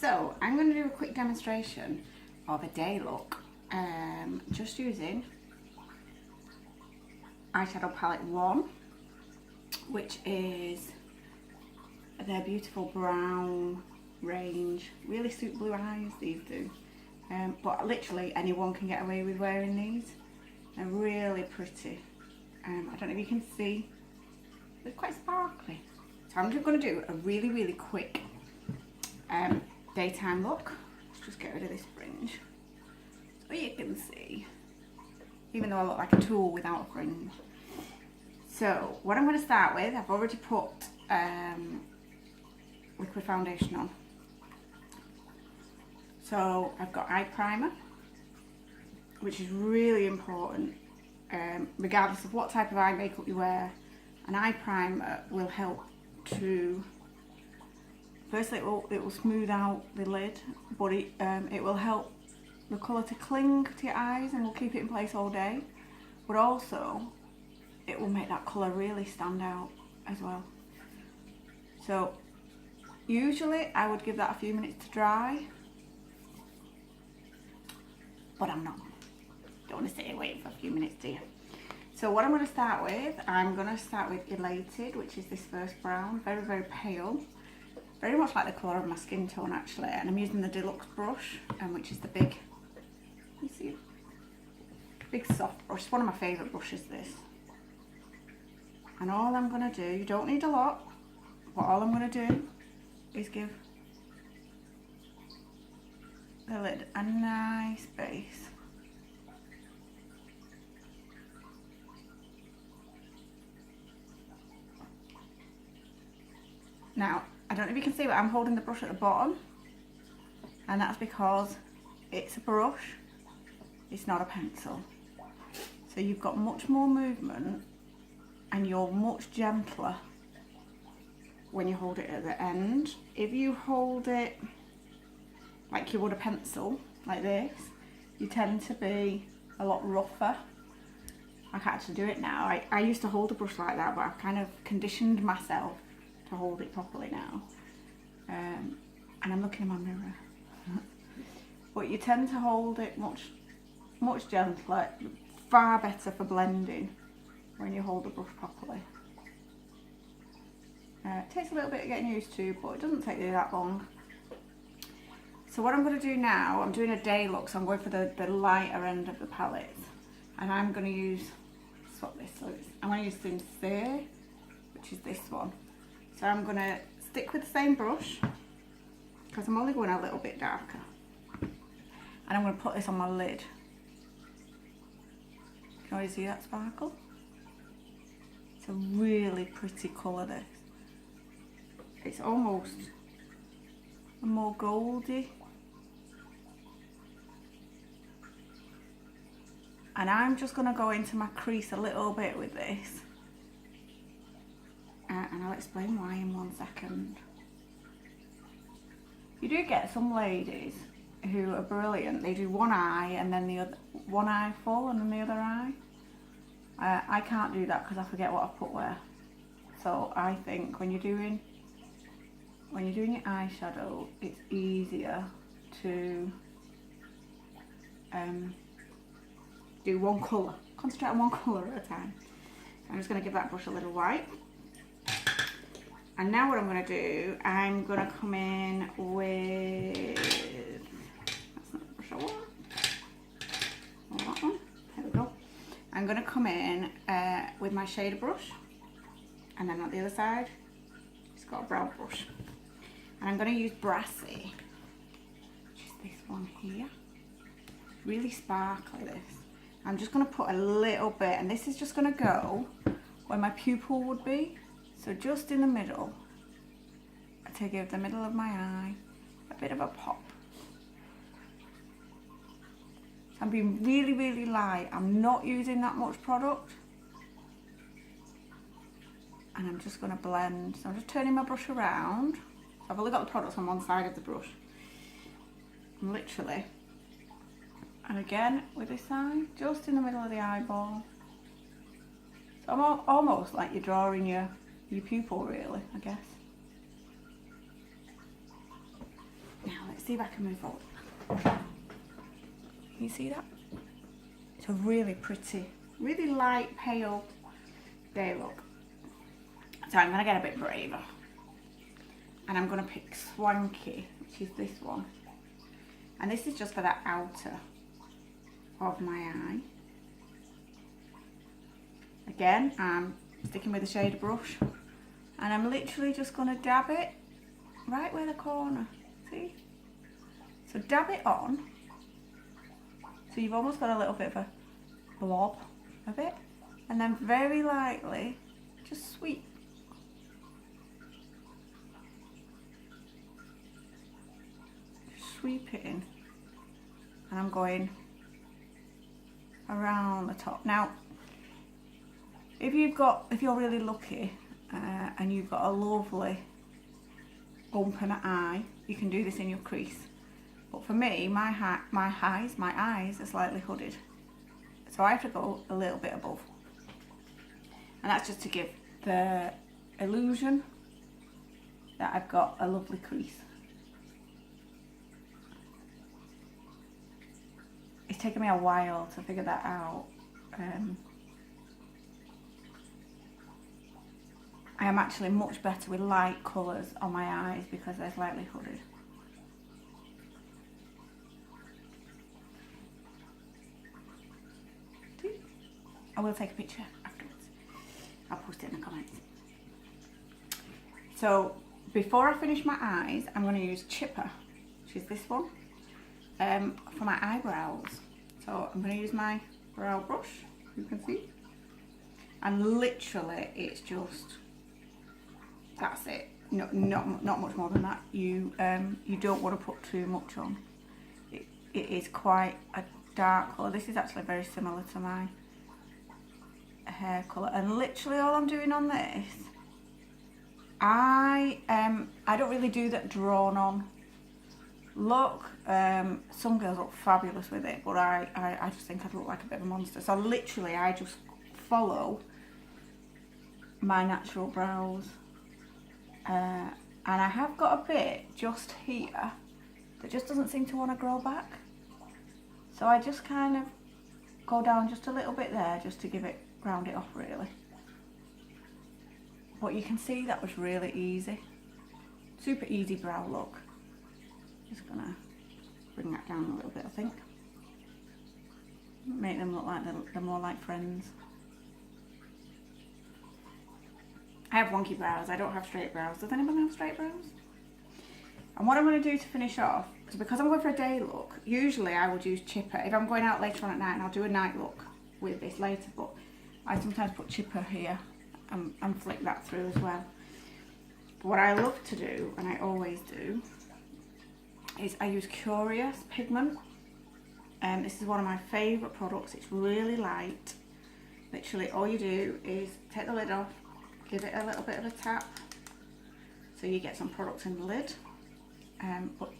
So I'm going to do a quick demonstration of a day look, just using eyeshadow palette 1, which is their beautiful brown range. Really suit blue eyes, these do. But literally anyone can get away with wearing these. They're really pretty. I don't know if you can see, they're quite sparkly. So I'm just going to do a really quick daytime look. Let's just get rid of this fringe so you can see, even though I look like a tool without a fringe. So what I'm going to start with, I've already put liquid foundation on. So I've got eye primer, which is really important, regardless of what type of eye makeup you wear. An eye primer will help to, firstly it will smooth out the lid, but it will help the colour to cling to your eyes and will keep it in place all day, but also it will make that colour really stand out as well. So usually I would give that a few minutes to dry, but I'm not. Don't want to sit here waiting for a few minutes, do you? So what I'm going to start with, I'm going to start with Elated, which is this first brown, very pale, very much like the colour of my skin tone actually, and I'm using the Deluxe brush, which is the big, you see it? Big soft brush. It's one of my favourite brushes, this. And all I'm going to do, you don't need a lot, but all I'm going to do is give the lid a nice base. Now, I don't know if you can see, but I'm holding the brush at the bottom, and that's because it's a brush, it's not a pencil. So you've got much more movement and you're much gentler when you hold it at the end. If you hold it like you would a pencil, like this, you tend to be a lot rougher. I can't actually do it now. I used to hold a brush like that, but I've kind of conditioned myself to hold it properly now. And I'm looking in my mirror. But you tend to hold it much gentler, far better for blending when you hold the brush properly. It takes a little bit of getting used to, but it doesn't take you that long. So what I'm going to do now, I'm doing a day look, so I'm going for the lighter end of the palette, and I'm going to use, swap this, so I'm going to use Sincere, which is this one. So I'm going to stick with the same brush, because I'm only going a little bit darker, and I'm going to put this on my lid. Can you see that sparkle? It's a really pretty colour, this. It's almost a more goldy. And I'm just going to go into my crease a little bit with this. And I'll explain why in 1 second. You do get some ladies who are brilliant. They do one eye and then the other, one eye full and then the other eye. I can't do that because I forget what I put where. So I think when you're doing your eyeshadow, it's easier to do one colour. Concentrate on one colour at a time. So I'm just going to give that brush a little wipe. And now what I'm going to do, I'm going to come in with, that's not the brush I want, or that one, there we go. I'm going to come in with my shader brush, and then on the other side, it's got a brown brush. And I'm going to use Brassy, which is this one here, really sparkly this. I'm just going to put a little bit, and this is just going to go where my pupil would be. So just in the middle, to give the middle of my eye a bit of a pop. So I'm being really light. I'm not using that much product. And I'm just going to blend. So I'm just turning my brush around. So I've only got the products on one side of the brush. I'm literally, and again with this side, just in the middle of the eyeball. So I'm almost like you're drawing your pupil really, I guess. Now let's see if I can move forward. Can you see that? It's a really pretty, really light, pale day look. So I'm going to get a bit braver. And I'm going to pick Swanky, which is this one. And this is just for the outer of my eye. Again, I'm sticking with the shade brush. And I'm literally just going to dab it right where the corner. See? So dab it on. So you've almost got a little bit of a blob of it. And then very lightly, just sweep. Sweep it in. And I'm going around the top. Now, if you're really lucky and you've got a lovely open eye, you can do this in your crease. But for me, my eyes are slightly hooded. So I have to go a little bit above. And that's just to give the illusion that I've got a lovely crease. It's taken me a while to figure that out. I am actually much better with light colours on my eyes because they're slightly hooded. I will take a picture afterwards. I'll post it in the comments. So before I finish my eyes, I'm going to use Chipper, which is this one, for my eyebrows. So I'm going to use my brow brush, you can see, and literally it's just, that's it. No, not much more than that. You don't want to put too much on. It is quite a dark colour. This is actually very similar to my hair colour, and literally all I'm doing on this, I don't really do that drawn on look. Some girls look fabulous with it, but I just think I'd look like a bit of a monster. So literally I just follow my natural brows, and I have got a bit just here that just doesn't seem to want to grow back, so I just kind of go down just a little bit there just to give it, round it off really. But you can see that was really easy, super easy brow look. Just gonna bring that down a little bit, I think. Make them look like they're more like friends. I have wonky brows, I don't have straight brows. Does anyone have straight brows? And what I'm going to do to finish off, because I'm going for a day look, usually I would use Chipper. If I'm going out later on at night, and I'll do a night look with this later, but I sometimes put Chipper here and flick that through as well. But what I love to do, and I always do, is I use Curious pigment. This is one of my favourite products. It's really light. Literally all you do is take the lid off, give it a little bit of a tap so you get some products in the lid. But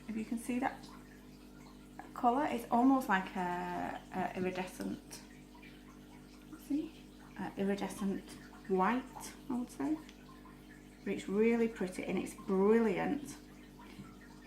if you can see that colour, it's almost like a iridescent, see, iridescent white, I would say. But it's really pretty and it's brilliant.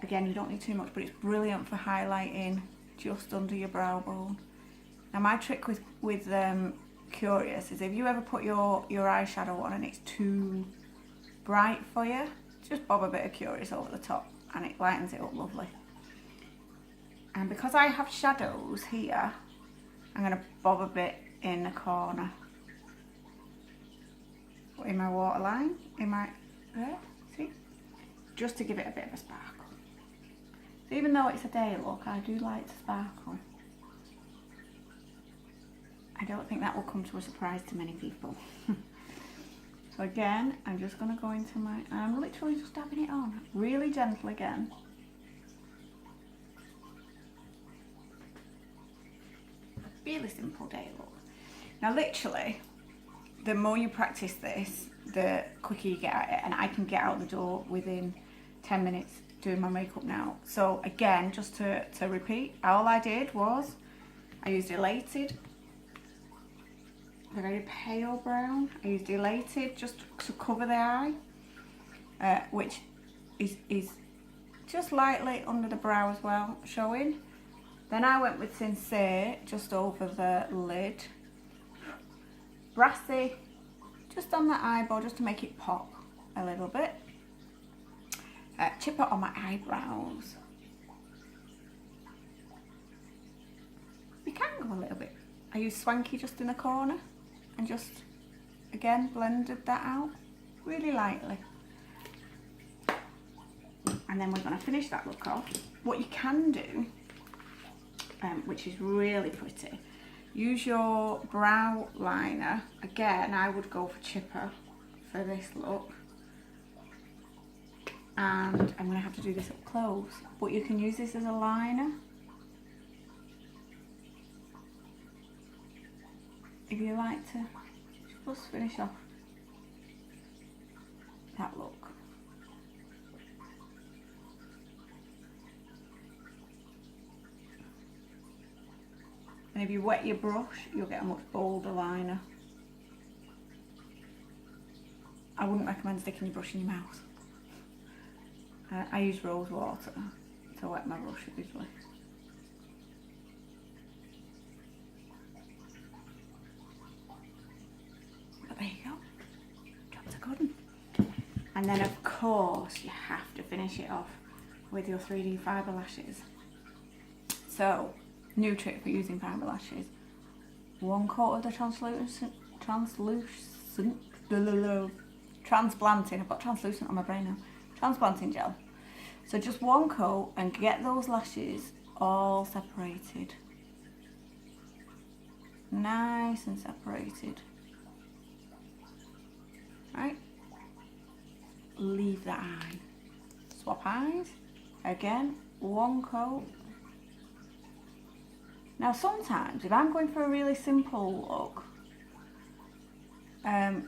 Again, you don't need too much, but it's brilliant for highlighting just under your brow bone. Now my trick with Curious is if you ever put your eyeshadow on and it's too bright for you, just bob a bit of Curious over the top and it lightens it up lovely. And because I have shadows here, I'm going to bob a bit in the corner, in my waterline, there, see? Just to give it a bit of a sparkle. So even though it's a day look, I do like to sparkle. I don't think that will come to a surprise to many people. So again, I'm just going to go into I'm literally just dabbing it on, really gentle again. A really simple day look. Now literally, the more you practice this, the quicker you get at it, and I can get out the door within 10 minutes doing my makeup now. So again, just to repeat, all I did was I used Elated, a very pale brown. I used Elated just to cover the eye, which is just lightly under the brow as well, showing. Then I went with Sincere just over the lid. Brassy just on the eyeball, just to make it pop a little bit. Chipper on my eyebrows. You can go a little bit. I used Swanky just in the corner and just again blended that out really lightly. And then we're going to finish that look off. What you can do, which is really pretty, use your brow liner. Again, I would go for Chipper for this look. And I'm going to have to do this up close, but you can use this as a liner if you like to just finish off that look. And if you wet your brush, you'll get a much bolder liner. I wouldn't recommend sticking your brush in your mouth. I use rose water to wet my brush usually. But there you go. Job's a good one. And then of course you have to finish it off with your 3D fibre lashes. So, new trick for using fibre lashes. One coat of the transplanting, I've got translucent on my brain now. Transplanting gel. So just one coat and get those lashes all separated. Nice and separated. Right? Leave that eye. Swap eyes. Again, one coat. Now sometimes if I'm going for a really simple look,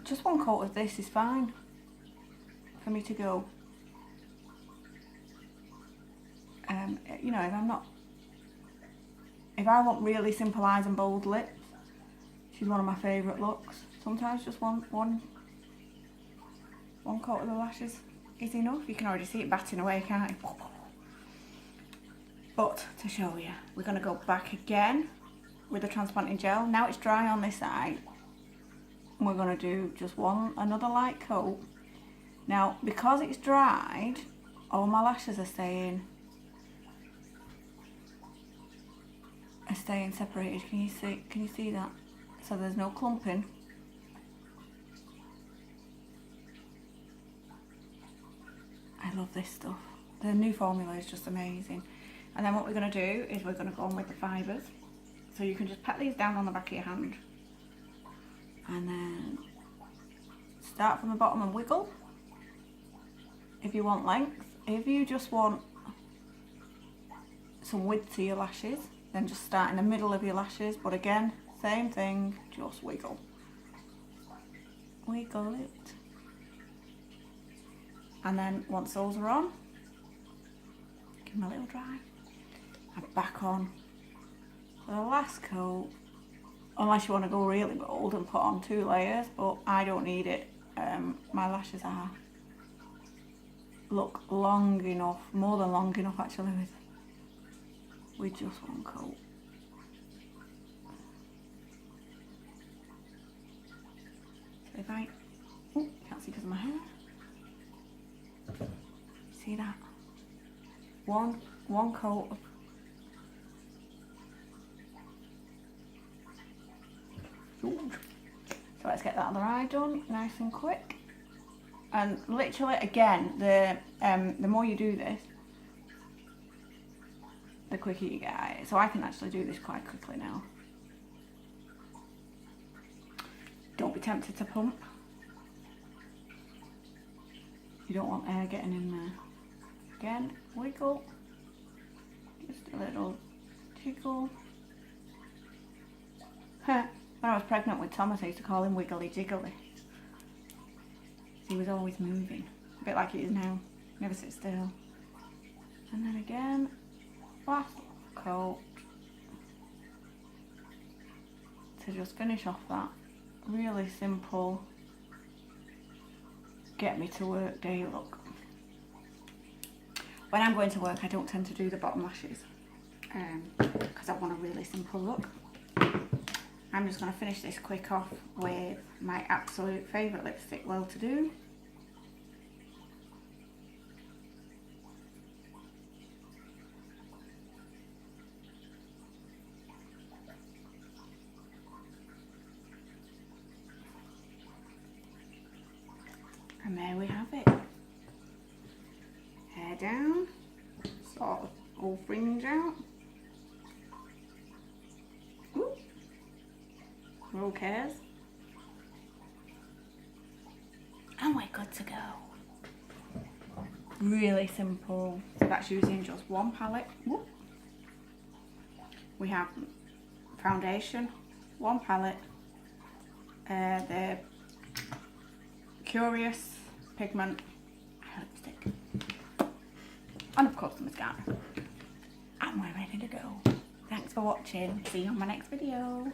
just one coat of this is fine for me to go. You know, if I want really simple eyes and bold lips, she's one of my favourite looks. Sometimes just one coat of the lashes is enough. You can already see it batting away, can't you? But to show you, we're going to go back again with the transplanting gel. Now it's dry on this side. We're going to do just another light coat. Now, because it's dried, all my lashes are staying separated. Can you see that? So there's no clumping. I love this stuff. The new formula is just amazing. And then what we're going to do is we're going to go on with the fibres. So you can just pat these down on the back of your hand. And then start from the bottom and wiggle. If you want length. If you just want some width to your lashes, then just start in the middle of your lashes. But again, same thing, just wiggle. Wiggle it. And then once those are on, give them a little dry. And back on for the last coat. Unless you want to go really bold and put on 2 layers, but I don't need it. My lashes look long enough, more than long enough actually, with just one coat. So if I, can't see because of my hair. See that? One coat of So let's get that other eye done, nice and quick. And literally, again, the more you do this, the quicker you get it. So I can actually do this quite quickly now. Don't be tempted to pump. You don't want air getting in there. Again, wiggle. Just a little jiggle. When I was pregnant with Thomas, I used to call him Wiggly Jiggly. He was always moving, a bit like he is now. Never sit still. And then again, last coat to just finish off that really simple get me to work day look. when I'm going to work, I don't tend to do the bottom lashes because I want a really simple look. I'm just going to finish this quick off with my absolute favourite lipstick, Well To Do. And there we have it. Hair down, sort of all fringe out. Ooh. Who cares? And we're good to go. Really simple. So that's using just one palette. Whoop. We have foundation, one palette, the Curious pigment lipstick, and of course the mascara. And we're ready to go. Thanks for watching. See you on my next video.